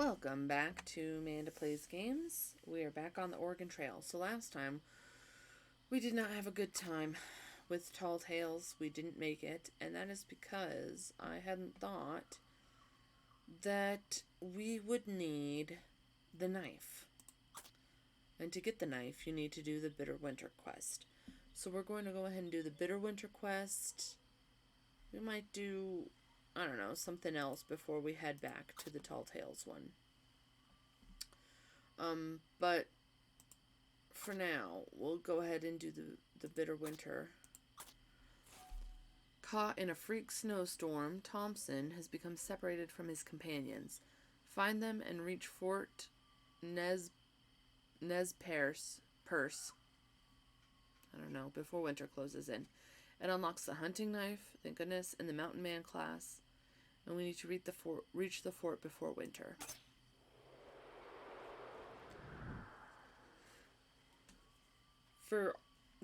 Welcome back to Amanda Plays Games. We are back on the Oregon Trail. So last time, we did not have a good time with Tall Tales. We didn't make it, and that is because I hadn't thought that we would need the knife. And to get the knife, you need to do the Bitter Winter quest. So we're going to go ahead and do the Bitter Winter quest. We might do, I don't know, something else before we head back to the Tall Tales one. But for now, we'll go ahead and do the Bitter Winter. Caught in a freak snowstorm, Thompson has become separated from his companions. Find them and reach Fort Nez Perce, I don't know, before winter closes in. It unlocks the hunting knife, thank goodness, and the mountain man class. And we need to reach the fort before winter. For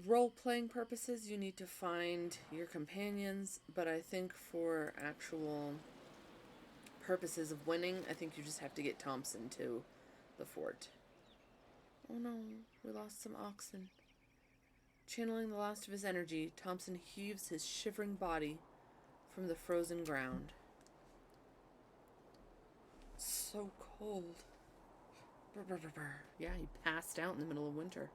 role-playing purposes, you need to find your companions, but I think for actual purposes of winning, I think you just have to get Thompson to the fort. Oh no, we lost some oxen. Channeling the last of his energy, Thompson heaves his shivering body from the frozen ground. It's so cold. Brr, brr, brr, brr. Yeah, he passed out in the middle of winter.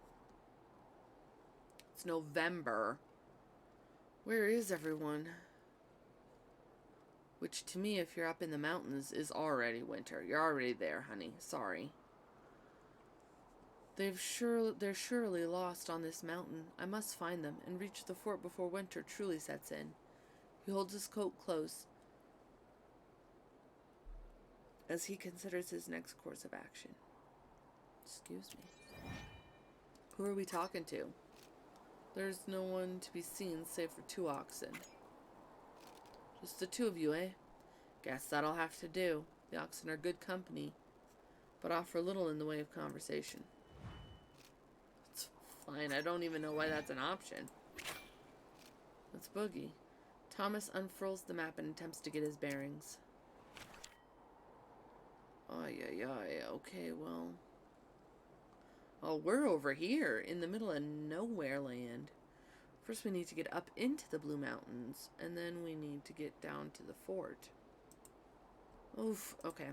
It's November. Where is everyone? Which to me, if you're up in the mountains, is already winter. You're already there, honey. Sorry. They're surely lost on this mountain. I must find them and reach the fort before winter truly sets in. He holds his coat close as he considers his next course of action. Excuse me. Who are we talking to? There's no one to be seen save for 2 oxen. Just the 2 of you, eh? Guess that'll have to do. The oxen are good company, but offer little in the way of conversation. It's fine. I don't even know why that's an option. Let's boogie. Thomas unfurls the map and attempts to get his bearings. Ay. Okay, well... Oh, we're over here in the middle of nowhere land. First we need to get up into the Blue Mountains, and then we need to get down to the fort. Oof, okay.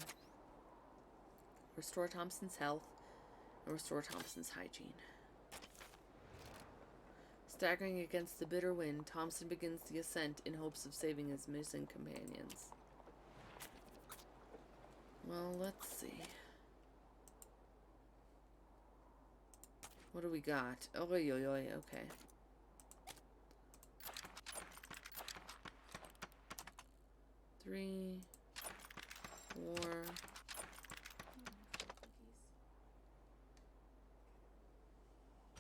Restore Thompson's health, and restore Thompson's hygiene. Staggering against the bitter wind, Thompson begins the ascent in hopes of saving his missing companions. Well, let's see. What do we got? Oh, okay. Three, 4.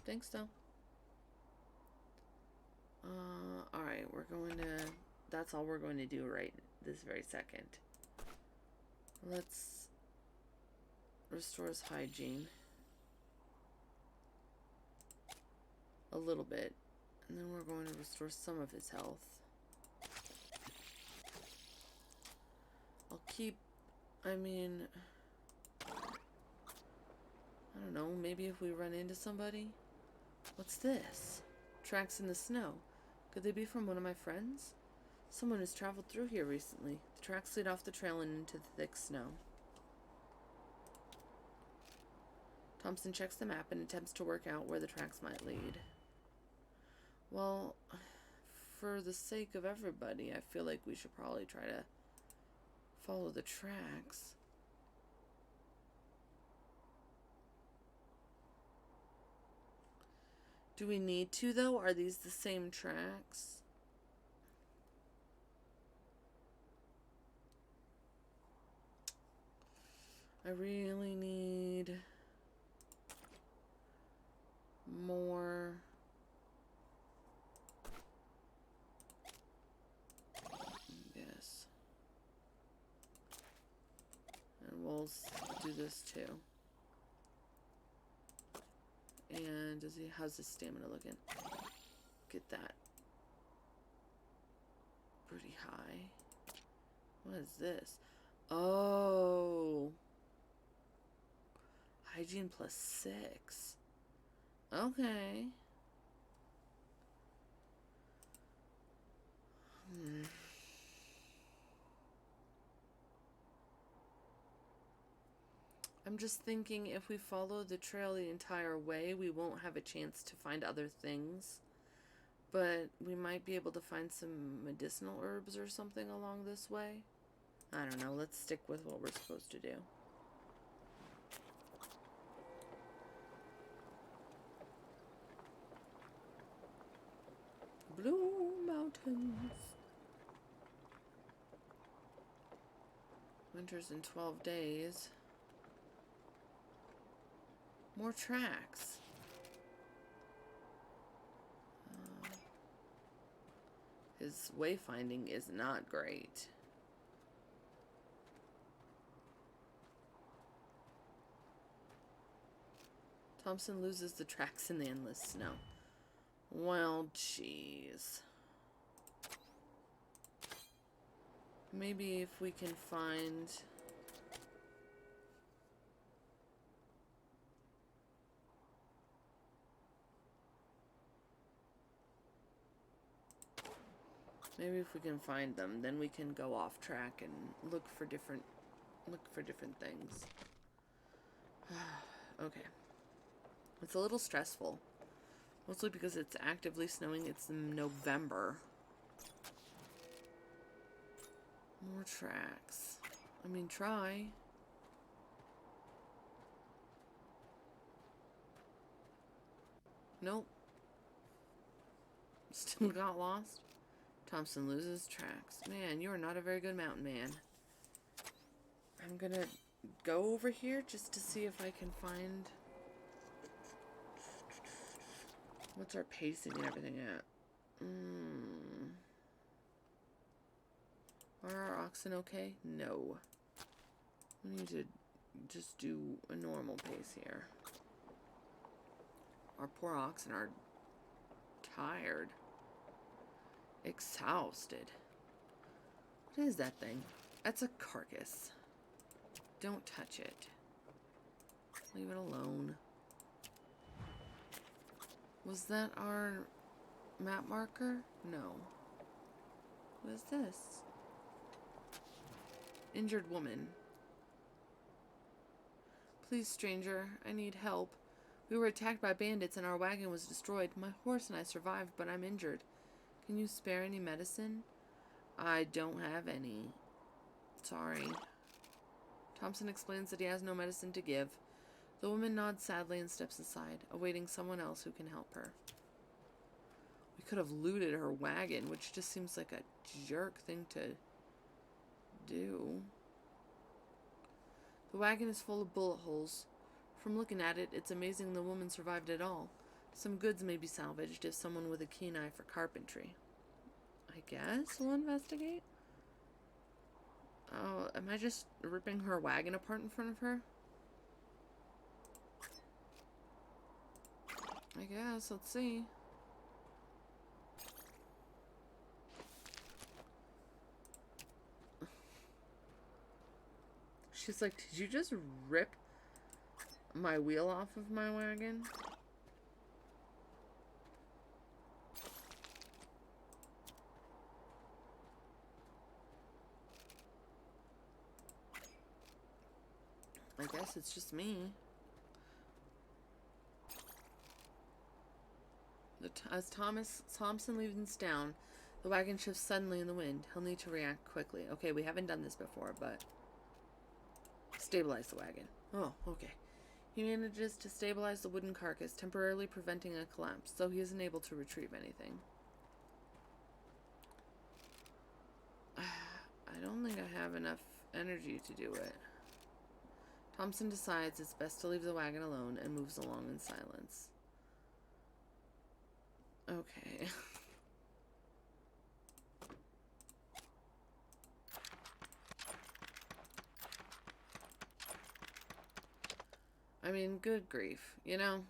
Thanks, though. Alright, we're going to... That's all we're going to do right this very second. Let's restore his hygiene. A little bit. And then we're going to restore some of his health. I'll keep... I don't know, maybe if we run into somebody? What's this? Tracks in the snow. Could they be from one of my friends? Someone has traveled through here recently. The tracks lead off the trail and into the thick snow. Thompson checks the map and attempts to work out where the tracks might lead. Well, for the sake of everybody, I feel like we should probably try to follow the tracks. Do we need to, though? Are these the same tracks? I really need more. Yes. And we'll do this too. And how's his stamina looking? Get that. Pretty high. What is this? Oh. Hygiene plus 6. Okay. I'm just thinking if we follow the trail the entire way, we won't have a chance to find other things. But we might be able to find some medicinal herbs or something along this way. I don't know. Let's stick with what we're supposed to do. Blue Mountains. Winter's in 12 days. More tracks. His wayfinding is not great. Thompson loses the tracks in the endless snow. Well, jeez. Maybe if we can find... Maybe if we can find them, then we can go off track and look for different things. Okay. It's a little stressful. Mostly because it's actively snowing. It's in November. More tracks. I mean, try. Nope. Still got lost. Thompson loses tracks. Man, you are not a very good mountain man. I'm gonna go over here just to see if I can find... What's our pacing and everything at? Are our oxen okay? No. We need to just do a normal pace here. Our poor oxen are tired. Exhausted. What is that thing? That's a carcass. Don't touch it. Leave it alone. Was that our map marker? No. What is this? Injured woman. Please, stranger, I need help. We were attacked by bandits and our wagon was destroyed. My horse and I survived, but I'm injured. Can you spare any medicine? I don't have any. Sorry. Thompson explains that he has no medicine to give. The woman nods sadly and steps aside, awaiting someone else who can help her. We could have looted her wagon, which just seems like a jerk thing to do. The wagon is full of bullet holes. From looking at it, it's amazing the woman survived at all. Some goods may be salvaged if someone with a keen eye for carpentry. I guess we'll investigate? Oh, am I just ripping her wagon apart in front of her? I guess, let's see. She's like, did you just rip my wheel off of my wagon? I guess it's just me. As Thompson leans down, the wagon shifts suddenly in the wind. He'll need to react quickly. Okay, we haven't done this before, but... Stabilize the wagon. Oh, okay. He manages to stabilize the wooden carcass, temporarily preventing a collapse, though he isn't able to retrieve anything. I don't think I have enough energy to do it. Thompson decides it's best to leave the wagon alone and moves along in silence. Okay. I mean, good grief, you know?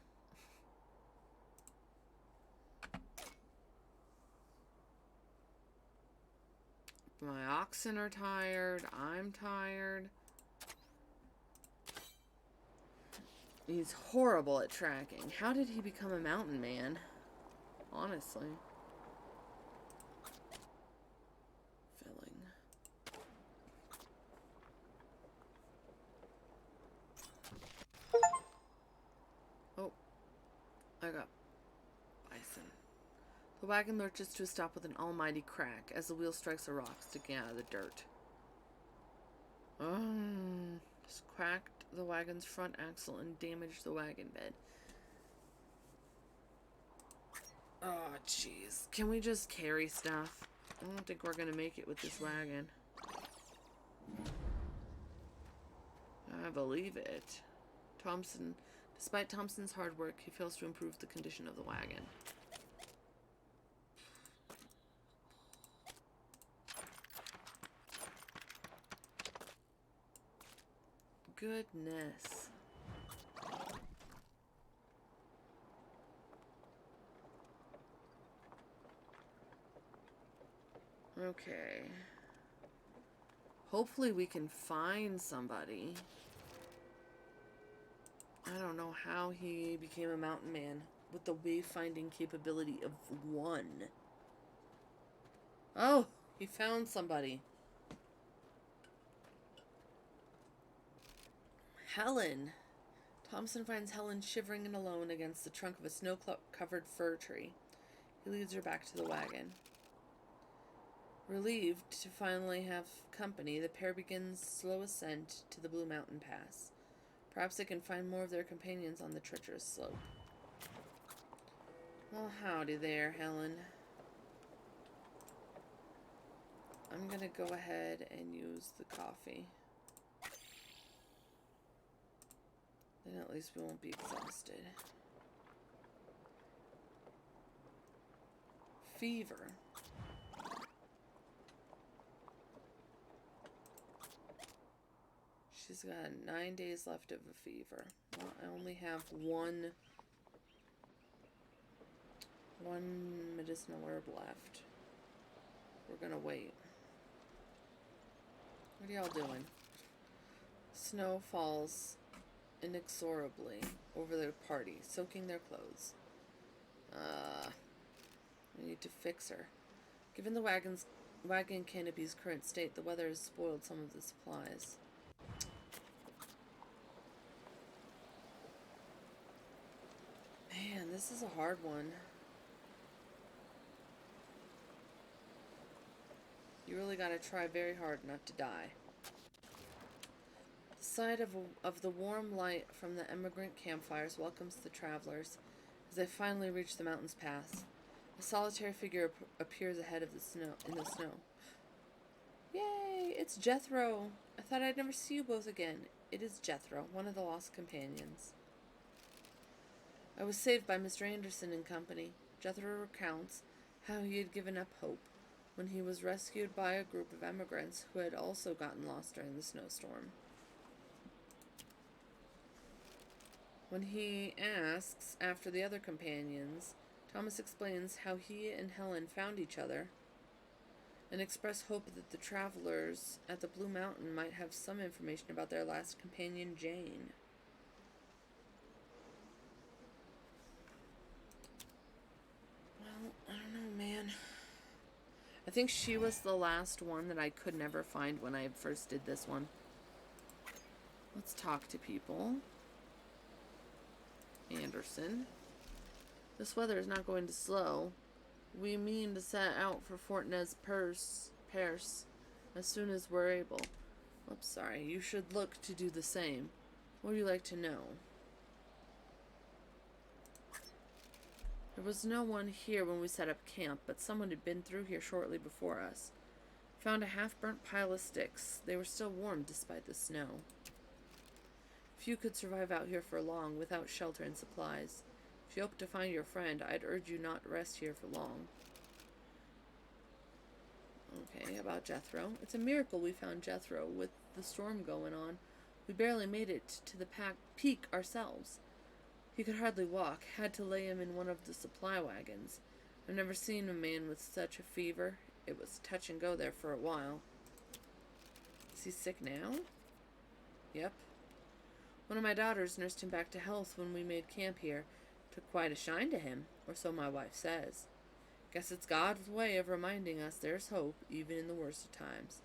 My oxen are tired. I'm tired. He's horrible at tracking. How did he become a mountain man? Honestly. Filling. Oh. I got bison. The wagon lurches to a stop with an almighty crack as the wheel strikes a rock sticking out of the dirt. Just cracked the wagon's front axle and damaged the wagon bed. Oh, jeez. Can we just carry stuff? I don't think we're gonna make it with this wagon. I believe it. Despite Thompson's hard work, he fails to improve the condition of the wagon. Goodness. Okay. Hopefully we can find somebody. I don't know how he became a mountain man with the wayfinding capability of 1. Oh, he found somebody. Helen. Thompson finds Helen shivering and alone against the trunk of a snow-covered fir tree. He leads her back to the wagon. Relieved to finally have company, the pair begins slow ascent to the Blue Mountain Pass. Perhaps they can find more of their companions on the treacherous slope. Well, howdy there, Helen. I'm gonna go ahead and use the coffee. Then at least we won't be exhausted. Fever. She's got 9 days left of a fever. Well, I only have one medicinal herb left. We're gonna wait. What are y'all doing? Snow falls inexorably over their party, soaking their clothes. We need to fix her. Given the wagon canopy's current state, the weather has spoiled some of the supplies. Man, this is a hard one. You really gotta try very hard not to die. The sight of the warm light from the emigrant campfires welcomes the travelers as they finally reach the mountain's pass. A solitary figure appears ahead of in the snow. Yay! It's Jethro! I thought I'd never see you both again. It is Jethro, one of the lost companions. I was saved by Mr. Anderson and company. Jethro recounts how he had given up hope when he was rescued by a group of emigrants who had also gotten lost during the snowstorm. When he asks after the other companions, Thomas explains how he and Helen found each other and expressed hope that the travelers at the Blue Mountain might have some information about their last companion, Jane. Well, I don't know, man. I think she was the last one that I could never find when I first did this one. Let's talk to people. Anderson. This weather is not going to slow. We mean to set out for Fort Nez Perce as soon as we're able. Oops, sorry. You should look to do the same. What would you like to know? There was no one here when we set up camp, but someone had been through here shortly before us. Found a half-burnt pile of sticks. They were still warm despite the snow. Few could survive out here for long without shelter and supplies. If you hope to find your friend, I'd urge you not to rest here for long. Okay, about Jethro. It's a miracle we found Jethro with the storm going on. We barely made it to the peak ourselves. He could hardly walk, had to lay him in one of the supply wagons. I've never seen a man with such a fever. It was touch and go there for a while. Is he sick now? Yep. One of my daughters nursed him back to health when we made camp here. Took quite a shine to him, or so my wife says. Guess it's God's way of reminding us there's hope, even in the worst of times.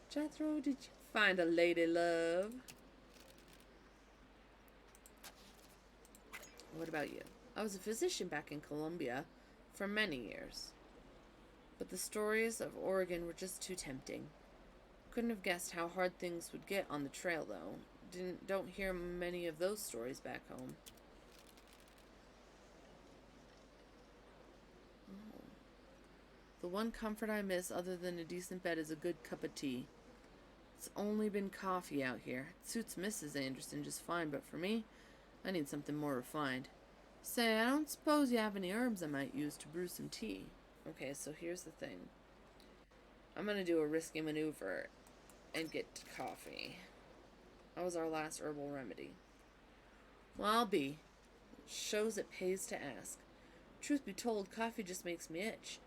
Jethro, did you find a lady love? What about you? I was a physician back in Colombia for many years. But the stories of Oregon were just too tempting. Couldn't have guessed how hard things would get on the trail, though. Don't hear many of those stories back home. Oh. The one comfort I miss other than a decent bed is a good cup of tea. It's only been coffee out here. It suits Mrs. Anderson just fine, but for me, I need something more refined. Say, I don't suppose you have any herbs I might use to brew some tea. Okay, so here's the thing. I'm gonna do a risky maneuver and get to coffee. That was our last herbal remedy. Well, I'll be. It shows it pays to ask. Truth be told, coffee just makes me itch.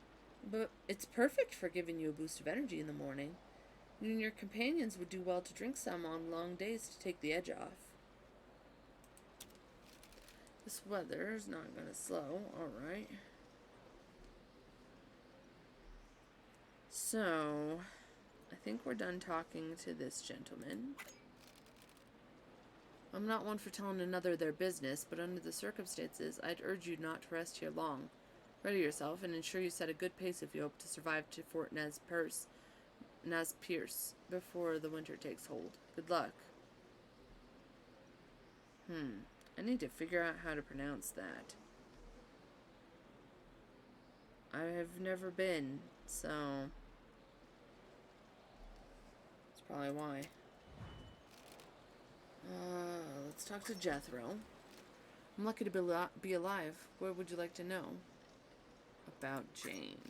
But it's perfect for giving you a boost of energy in the morning. You and your companions would do well to drink some on long days to take the edge off. This weather's not gonna slow, alright. So, I think we're done talking to this gentleman. I'm not one for telling another their business, but under the circumstances, I'd urge you not to rest here long. Ready yourself and ensure you set a good pace if you hope to survive to Fort Nez Perce before the winter takes hold. Good luck. I need to figure out how to pronounce that. I have never been, so that's probably why. Let's talk to Jethro. I'm lucky to be alive. What would you like to know? About Jane.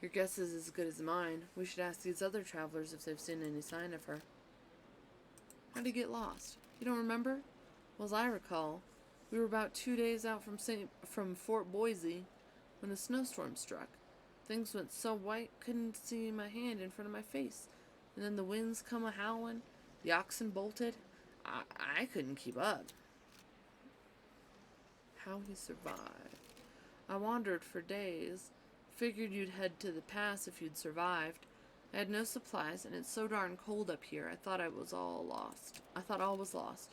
Your guess is as good as mine. We should ask these other travelers if they've seen any sign of her. How'd he get lost? You don't remember? Well, as I recall, we were about 2 days out from Fort Boise when a snowstorm struck. Things went so white, couldn't see my hand in front of my face. And then the winds come a-howling, the oxen bolted. I couldn't keep up. How he survived. I wandered for days. Figured you'd head to the pass if you'd survived. I had no supplies, and it's so darn cold up here, I thought all was lost.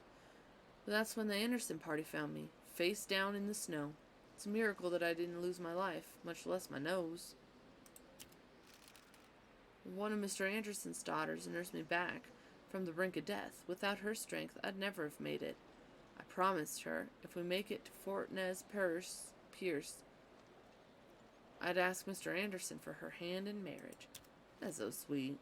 But that's when the Anderson party found me, face down in the snow. It's a miracle that I didn't lose my life, much less my nose. One of Mr. Anderson's daughters nursed me back from the brink of death. Without her strength, I'd never have made it. I promised her, if we make it to Fort Nez Perce, I'd ask Mr. Anderson for her hand in marriage. That's so sweet.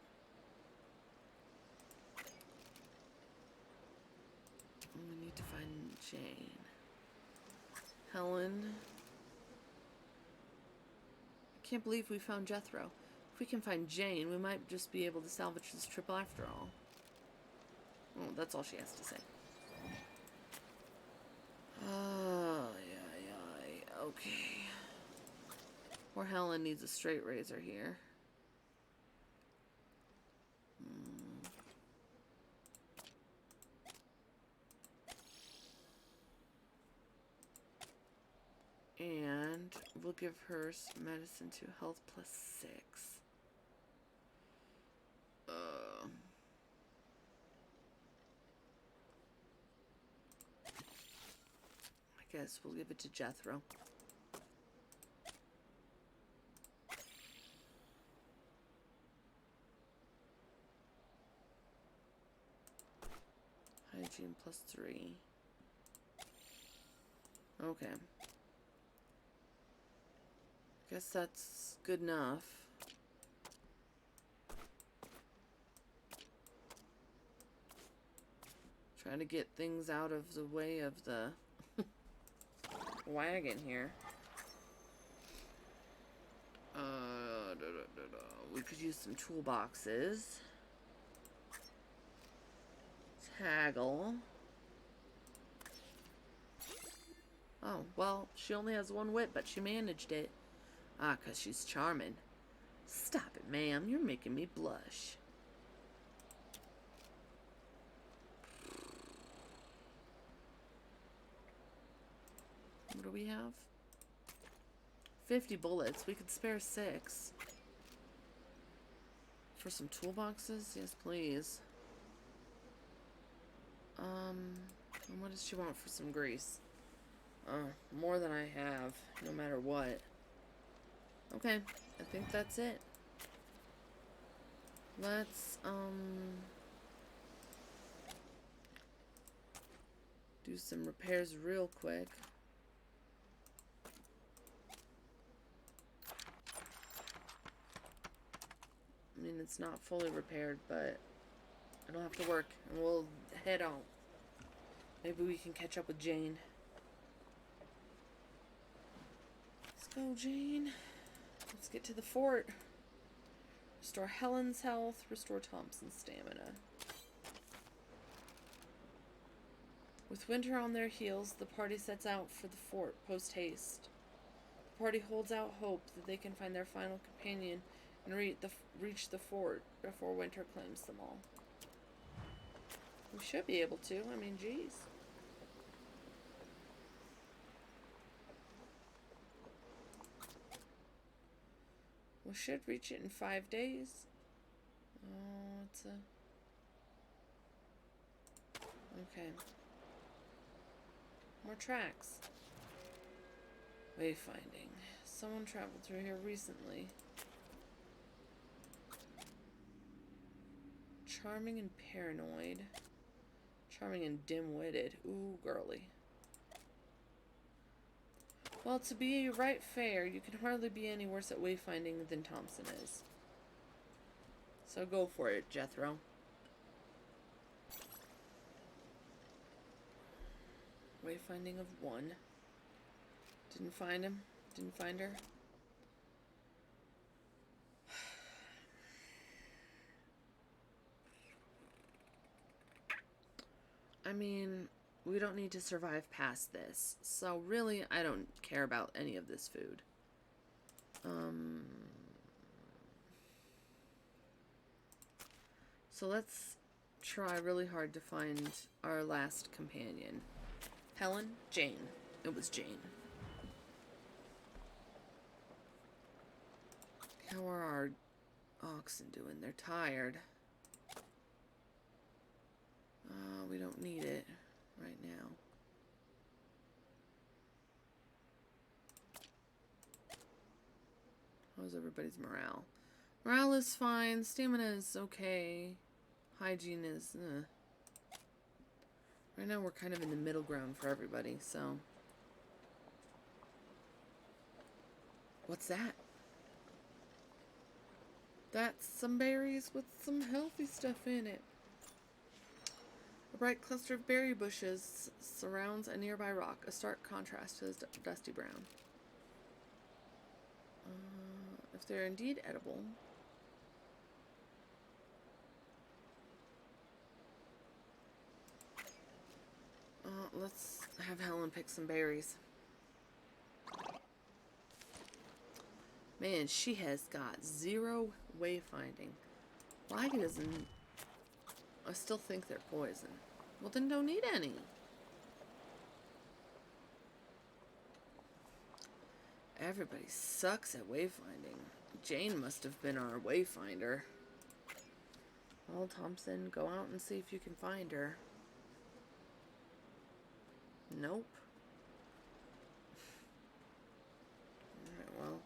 We need to find Jane. Helen. I can't believe we found Jethro. If we can find Jane, we might just be able to salvage this trip after all. Oh, that's all she has to say. Oh, yeah. Okay. Poor Helen needs a straight razor here. And we'll give her some medicine to health +6. I guess we'll give it to Jethro. Hygiene +3. Okay. Guess that's good enough. Trying to get things out of the way of the wagon here. We could use some toolboxes. Taggle. Oh, well, she only has 1 wit, but she managed it. Ah, 'cause she's charming. Stop it, ma'am. You're making me blush. we have? 50 bullets. We could spare 6. For some toolboxes? Yes, please. And what does she want for some grease? More than I have, no matter what. Okay, I think that's it. Let's, do some repairs real quick. I mean, it's not fully repaired, but it'll have to work, and we'll head on. Maybe we can catch up with Jane. Let's go, Jane. Let's get to the fort. Restore Helen's health, restore Thompson's stamina. With winter on their heels, the party sets out for the fort post-haste. The party holds out hope that they can find their final companion and reach the fort before winter claims them all. We should be able to. I mean, geez. We should reach it in 5 days. Oh, it's a... Okay. More tracks. Wayfinding. Someone traveled through here recently. Charming and paranoid. Charming and dim-witted. Ooh, girly. Well, to be right fair, you can hardly be any worse at wayfinding than Thompson is. So go for it, Jethro. Wayfinding of 1. Didn't find him. Didn't find her. I mean, we don't need to survive past this. So really, I don't care about any of this food. So let's try really hard to find our last companion. Helen? Jane. It was Jane. How are our oxen doing? They're tired. We don't need it right now. How's everybody's morale? Morale is fine. Stamina is okay. Hygiene is... Right now we're kind of in the middle ground for everybody, so... What's that? That's some berries with some healthy stuff in it. A bright cluster of berry bushes surrounds a nearby rock, a stark contrast to the dusty brown. If they're indeed edible... let's have Helen pick some berries. Man, she has got 0 wayfinding. Why doesn't... I still think they're poison. Well, then don't need any. Everybody sucks at wayfinding. Jane must have been our wayfinder. Well, Thompson, go out and see if you can find her. Nope. Alright, well.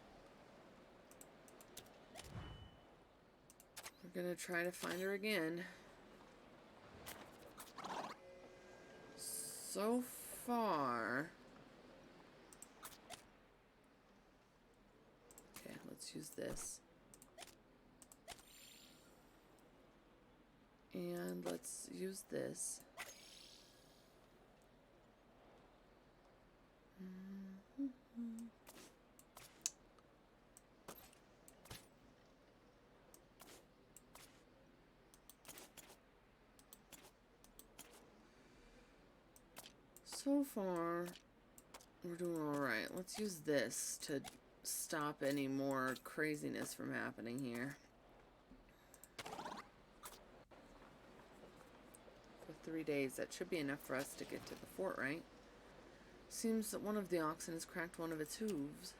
We're gonna try to find her again. So far... Okay, let's use this. And let's use this. So far, we're doing alright. Let's use this to stop any more craziness from happening here. For 3 days, that should be enough for us to get to the fort, right? Seems that one of the oxen has cracked one of its hooves.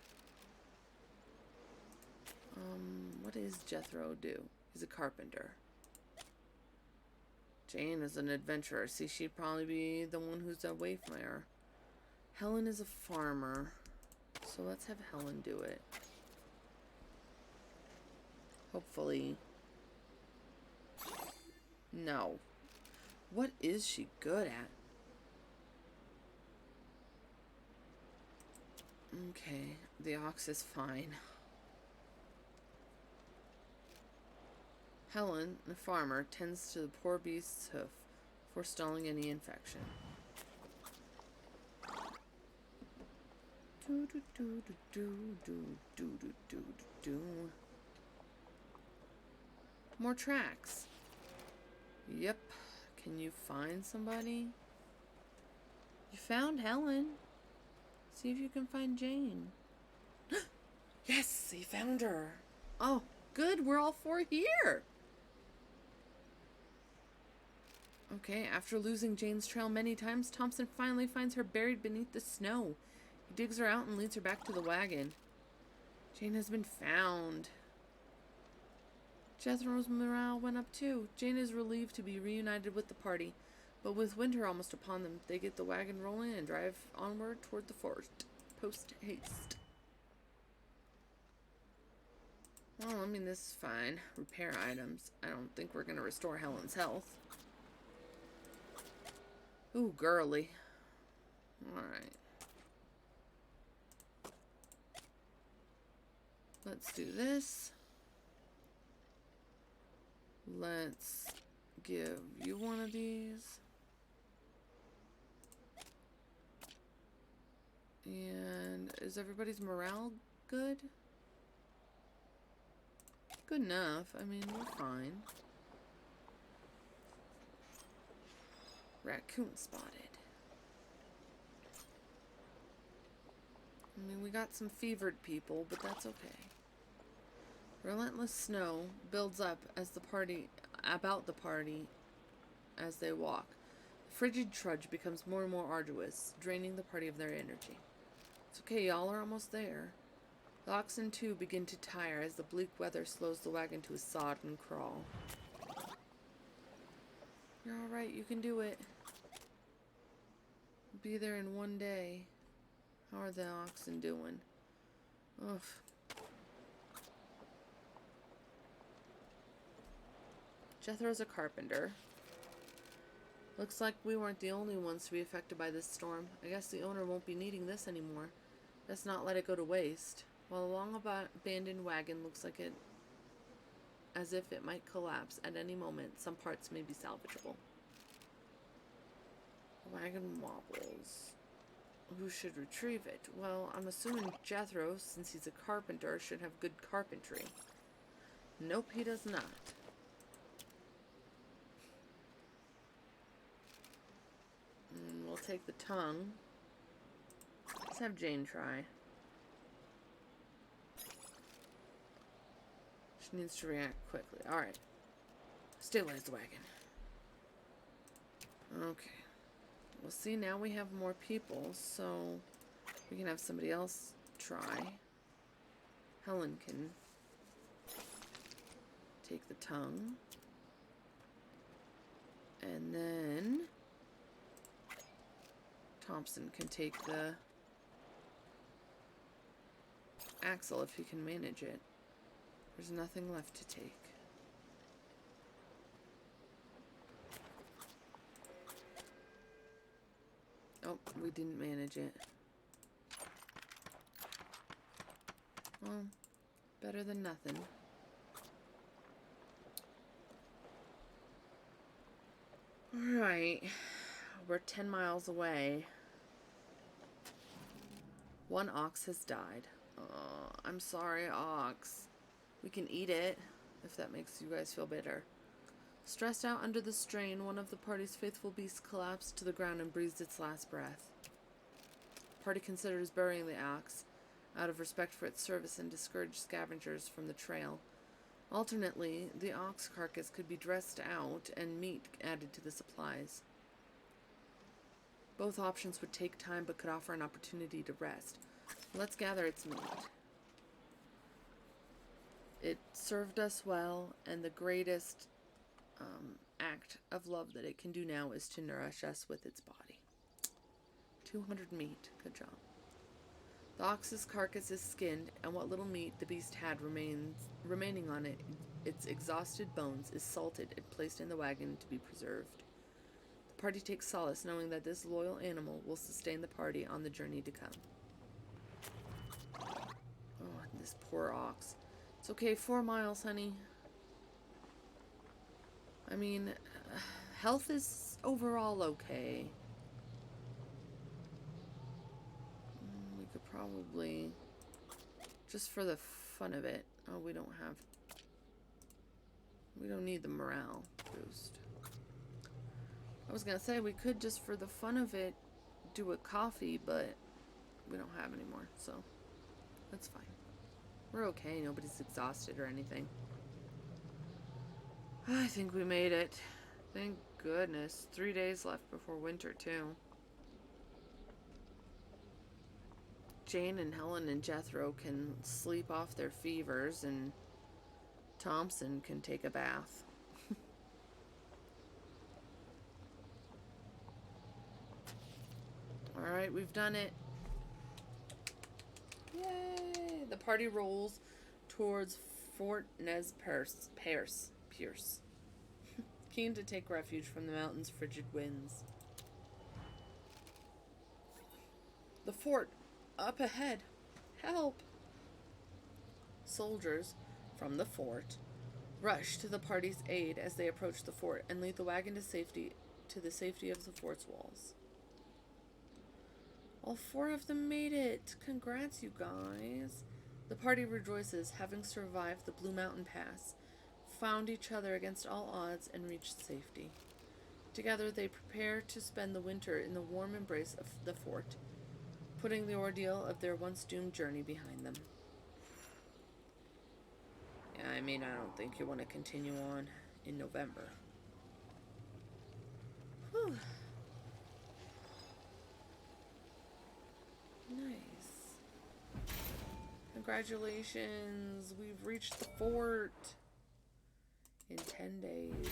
What does Jethro do? He's a carpenter. Jane is an adventurer. See, she'd probably be the one who's a wayfarer. Helen is a farmer. So let's have Helen do it. Hopefully. No. What is she good at? Okay, the ox is fine. Helen, the farmer, tends to the poor beast's hoof, forestalling any infection. Do do do do do do do do do. More tracks. Yep. Can you find somebody? You found Helen. See if you can find Jane. Yes, he found her. Oh, good. We're all four here. Okay, after losing Jane's trail many times, Thompson finally finds her buried beneath the snow. He digs her out and leads her back to the wagon. Jane has been found. Jethro's morale went up too. Jane is relieved to be reunited with the party, but with winter almost upon them, they get the wagon rolling and drive onward toward the forest. Post haste. Well, I mean, this is fine. Repair items. I don't think we're going to restore Helen's health. Ooh, girly. Alright. Let's do this. Let's give you one of these. And is everybody's morale good? Good enough. I mean, we're fine. Raccoon spotted. I mean, we got some fevered people, but that's okay. Relentless snow builds up as the party as they walk. The frigid trudge becomes more and more arduous, draining the party of their energy. It's okay, y'all are almost there. The oxen too begin to tire as the bleak weather slows the wagon to a sodden crawl. You're alright, you can do it. Be there in one day. How are the oxen doing? Ugh. Jethro's a carpenter. Looks like we weren't the only ones to be affected by this storm. I guess the owner won't be needing this anymore. Let's not let it go to waste. While a long abandoned wagon looks like it as if it might collapse at any moment, some parts may be salvageable. The wagon wobbles. Who should retrieve it? Well, I'm assuming Jethro, since he's a carpenter, should have good carpentry. Nope, he does not. And we'll take the tongue. Let's have Jane try. She needs to react quickly. Alright. Stabilize the wagon. Okay. Well, see, now we have more people, so we can have somebody else try. Helen can take the tongue. And then Thompson can take the axle if he can manage it. There's nothing left to take. Oh, we didn't manage it. Well, better than nothing. Alright. We're 10 miles away. One ox has died. Oh, I'm sorry, ox. We can eat it, if that makes you guys feel better. Stressed out under the strain, one of the party's faithful beasts collapsed to the ground and breathed its last breath. The party considers burying the ox, out of respect for its service and discourage scavengers from the trail. Alternately, the ox carcass could be dressed out and meat added to the supplies. Both options would take time but could offer an opportunity to rest. Let's gather its meat. It served us well, and the greatest act of love that it can do now is to nourish us with its body. 200 meat. Good job. The ox's carcass is skinned, and what little meat the beast had remaining on it, its exhausted bones, is salted and placed in the wagon to be preserved. The party takes solace knowing that this loyal animal will sustain the party on the journey to come. Oh, this poor ox. It's okay, 4 miles, honey. I mean, health is overall okay. We could probably, just for the fun of it. Oh, we don't need the morale boost. I was gonna say we could just for the fun of it do a coffee, but we don't have any more, so that's fine. We're okay, nobody's exhausted or anything. I think we made it. Thank goodness. 3 days left before winter, too. Jane and Helen and Jethro can sleep off their fevers, and Thompson can take a bath. Alright, we've done it. Yay! The party rolls towards Fort Nez Perce. Keen to take refuge from the mountain's frigid winds. The fort! Up ahead! Help! Soldiers from the fort rush to the party's aid as they approach the fort and lead the wagon to the safety of the fort's walls. All 4 of them made it! Congrats, you guys! The party rejoices, having survived the Blue Mountain Pass, found each other against all odds, and reached safety. Together they prepare to spend the winter in the warm embrace of the fort, putting the ordeal of their once doomed journey behind them. Yeah, I mean, I don't think you want to continue on in November. Whew. Nice. Congratulations, we've reached the fort in 10 days.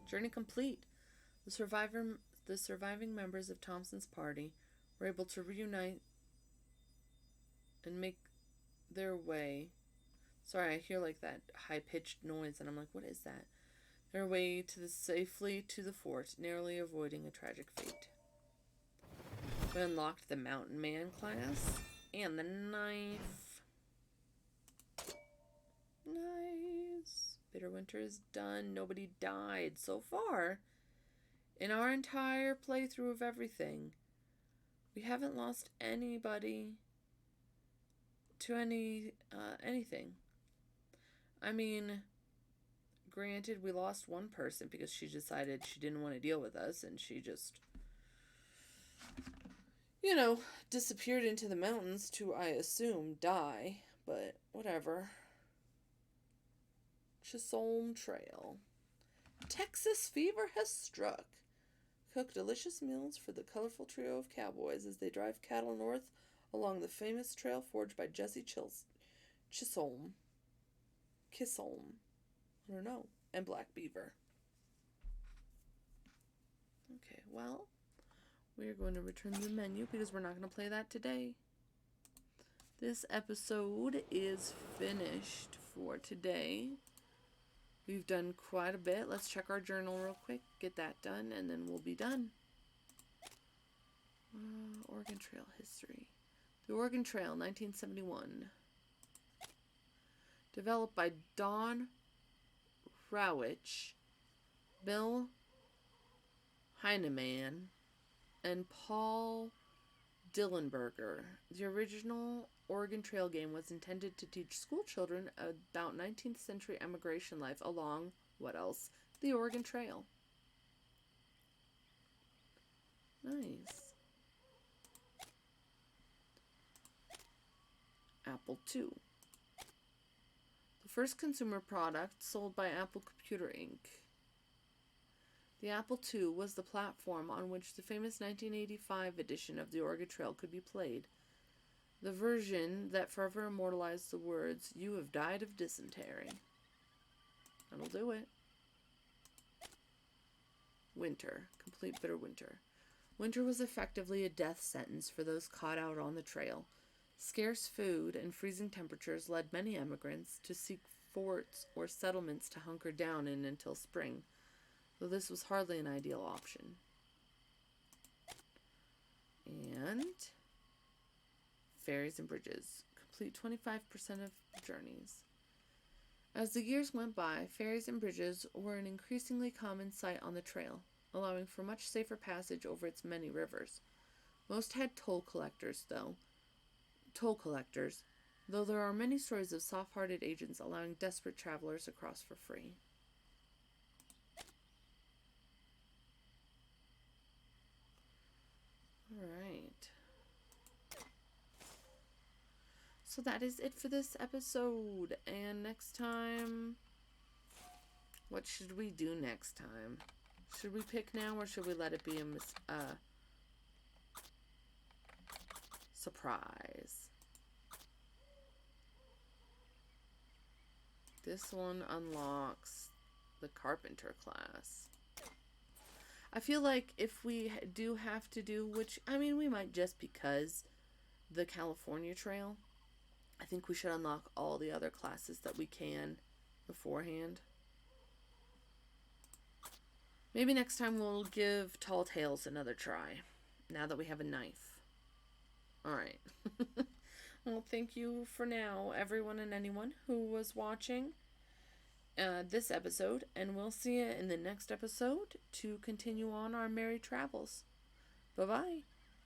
Journey complete. The surviving members of Thompson's party were able to reunite and make their way. Sorry, I hear like that high-pitched noise, and I'm like, what is that? Their way safely to the fort, narrowly avoiding a tragic fate. We unlocked the Mountain Man class and the knife. Nice. Bitterwinter is done. Nobody died so far. In our entire playthrough of everything, we haven't lost anybody to anything. I mean, granted, we lost one person because she decided she didn't want to deal with us, and she just, disappeared into the mountains to, I assume, die. But whatever. Chisholm Trail. Texas fever has struck. Cook delicious meals for the colorful trio of cowboys as they drive cattle north along the famous trail forged by Jesse Chisholm. I don't know. And Black Beaver. Okay, well, we're going to return to the menu because we're not going to play that today. This episode is finished for today. We've done quite a bit. Let's check our journal real quick, get that done, and then we'll be done. Oregon Trail history. The Oregon Trail, 1971. Developed by Don Rowich, Bill Heineman, and Paul Dillenberger. The original Oregon Trail game was intended to teach school children about 19th century emigration life along, what else? The Oregon Trail. Nice. Apple II. The first consumer product sold by Apple Computer Inc. The Apple II was the platform on which the famous 1985 edition of the Oregon Trail could be played. The version that forever immortalized the words, "You have died of dysentery." That'll do it. Winter. Complete bitter winter. Winter was effectively a death sentence for those caught out on the trail. Scarce food and freezing temperatures led many emigrants to seek forts or settlements to hunker down in until spring, though this was hardly an ideal option. And ferries and bridges. Complete 25% of journeys. As the years went by, ferries and bridges were an increasingly common sight on the trail, allowing for much safer passage over its many rivers. Most had toll collectors, though there are many stories of soft-hearted agents allowing desperate travelers across for free. Alright. So that is it for this episode. And next time, what should we do next time? Should we pick now, or should we let it be a surprise? This one unlocks the carpenter class. I feel like if we do have to do, which, I mean, we might just because the California Trail, I think we should unlock all the other classes that we can beforehand. Maybe next time we'll give Tall Tales another try, now that we have a knife. Alright. Well, thank you for now, everyone and anyone who was watching this episode, and we'll see you in the next episode to continue on our merry travels. Bye-bye.